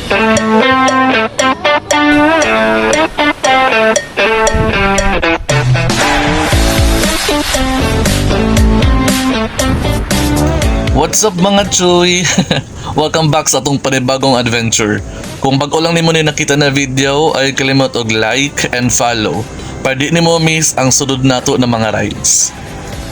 What's up mga Chuy? Welcome back sa atong panibagong adventure. Kung bago lang nimo ni nakita na video ay kalimot og like and follow para di nimo miss ang sunod nato na mga rides.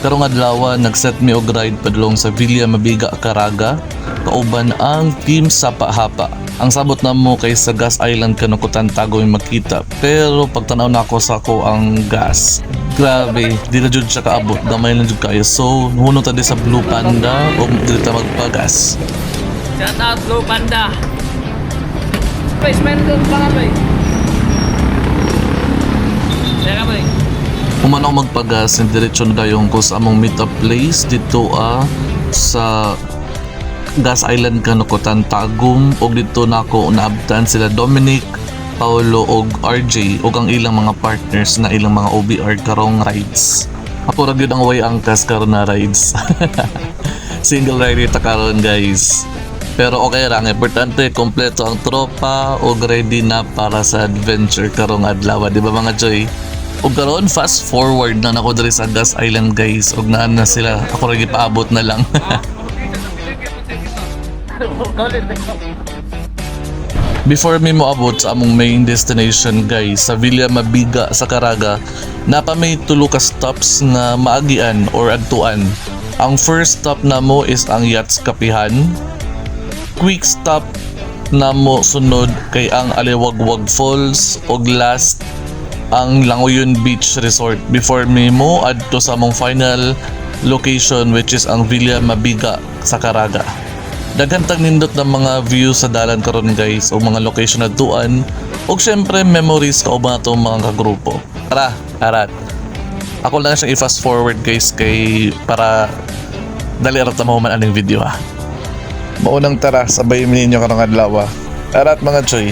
Karong adlaw nagset mi og ride padulong sa Villa Mabiga, Caraga kauban ang Team Sapa Hapa. Ang sabot namo kay sa Gas Island kanukutan tago yung makita, pero pagtanaw na ako sa ako ang gas, grabe, di na jud siya kaabot, gamay lang jud kayo. So hunong ta di sa Blue Panda o dili ta magpagas. Shout out Blue Panda. Guys, meron pa nga ba eh? Teka ba eh? Human ako magpagas, diretso na dayon ko sa among meet up place dito sa Gas Island kanukutan Tagum, og dito na ako naabtan sila Dominic, Paulo og RJ og ang ilang mga partners na ilang mga OBR karong rides. Ako ra gyud ang way angkas karon na rides. Single rider ta karon guys. Pero okay lang, importante kompleto ang tropa og ready na para sa adventure karong adlaw, di ba mga Joy? Og karon fast forward na nako diri sa Gas Island guys, og naan na sila, ako ra gipaabot na lang. Before mi moabot sa among main destination guys, sa Villa Mabiga sa Caraga, napa may tulo ka stops nga maagian or adtuan. Ang first stop namo is ang Yachts Kapihan. Quick stop namo sunod kay ang Aliwagwag Falls, og last ang Langoyon Beach Resort before mi mo adto sa among final location which is ang Villa Mabiga sa Caraga. Daghang nindot ng mga views sa dalan karon guys o mga location na tuan o syempre memories kauban natong mga kagrupo. Tara, arat. Ako lang siyang i-fast forward guys kay para dali arat na mahuman aning video ha. Maunang tara, sabay ninyo karong adlaw. Arat mga Choy.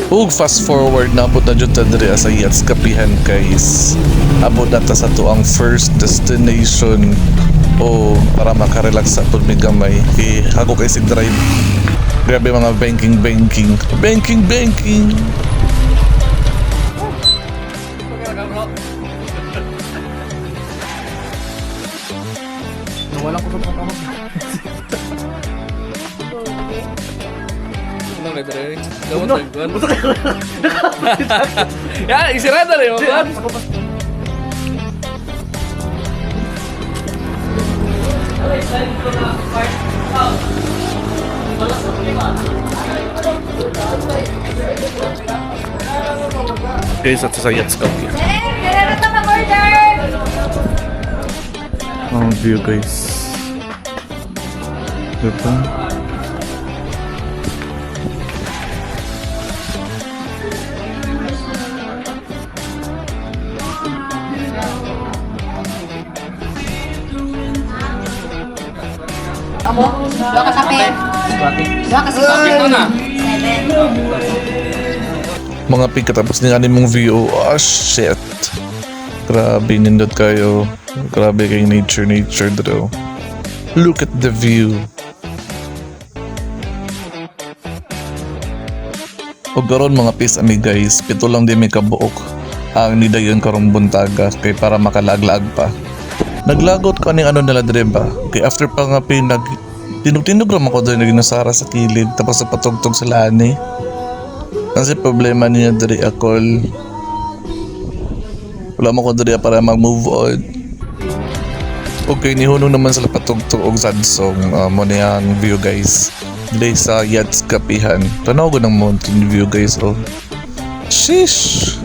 Ug fast forward na abot na jud ta diri sa Yachts Kapihan guys. Abot na ta sa tuang first destination o para makarelax sa pud mi gamay. Ako kay si drive. Grabe mga banking. Wala ko sa pagkakot. Ano ka dre? Dapat tagwan. Ya, isirada rin mo. Guys, at sa Yachts Kapihan. Kailan na mag-order? Ang view guys. Diba? Amo? Dua ka kape? Dua ka Bakit kape? na? Mga pagkatapos ni mong view, oh shit. Grabe nindot kayo. Grabe kay nature daw. Look at the view. O garon mga pis ami guys, pito lang di may kabuok ang nidayon karong buntaga kay para makalaglag pa. Naglagot ko aning ano nila diba? Kay after pa nga pinag tinug-tinug lang ako doon naginasara sa kilid tapos sa patugtog sa lani. Kasi problema niya diri akol. Wala mo ko diri para mag-move on. Okay, nihunong naman sila patugtog og sad song mo niyang view guys. Dili sa Yachts Kapihan. Tanaw ko ng mountain view guys oh. Sheesh.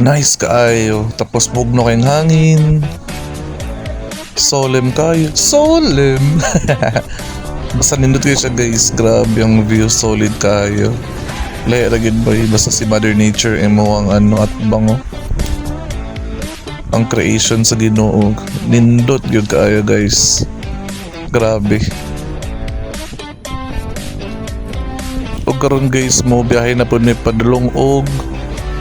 Nice kaayo. Tapos bugno kayong hangin. Solemn kayo. Solemn! Basta nindot kayo siya guys. Grabe ang view. Solid kayo. Laya ragid ba basta si Mother Nature mo ang ano at bango. Ang creation sa Ginoo. Nindot yun kayo guys. Grabe. O karon guys mo biyahe na po ni padulong og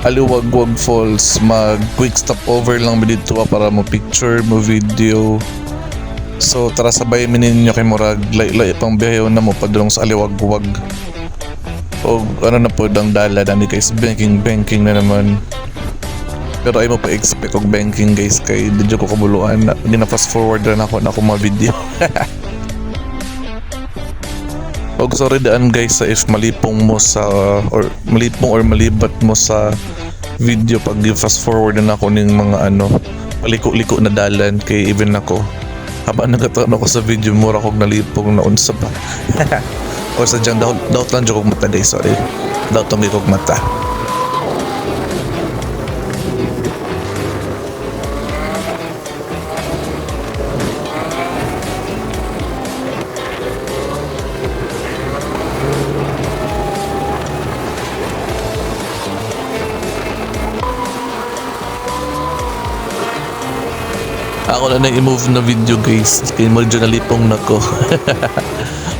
Aliwagwag Falls. Mag quick stopover lang mi dito para mo picture mo video. So tara sabay mi ninyo kay murag lay pang biyahe na mo padulong sa Aliwagwag. O ano na po ang dala dani guys, banking na naman. Pero ay mo pa expect og banking guys kay di ko kabuluan na gina-fast forward na ako mga video. Og sorry daan guys sa if malipong mo sa or malibat mo sa video pag fast forward na ako ning mga ano paliko-liko na dalan kay even ako habang nagataon ako sa video mura kog nalipong na unsa ba. O sa dyan daot lang dyan kog mata guys, sorry daot lang kog mata. Ako na nang-i-move na video guys. Kaya medyo nalipong na ko.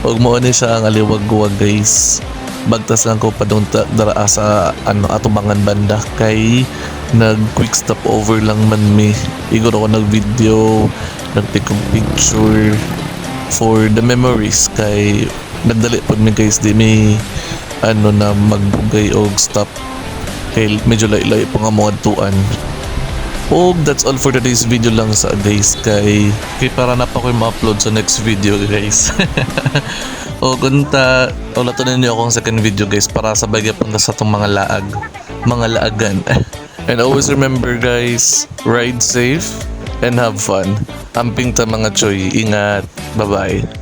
Huwag mo na siya ang aliwag-wag guys. Bagtas lang ko pa doon daraa sa atubangan banda. Kay nag quick stop over lang man mi. Igor ako nag-video. Nag-take of picture. For the memories. Kay nagdali po mi guys. Di mi na magbugay og stop. Kay medyo laylay po nga mga tuan. Oh, that's all for today's video lang sa guys kay para na pa ko ma-upload sa next video guys. O kunta ulat ninyo akong second video guys para sabay gyapon sa tong mga laagan. And always remember guys, ride safe and have fun. Amping ta mga choy, ingat. Bye-bye.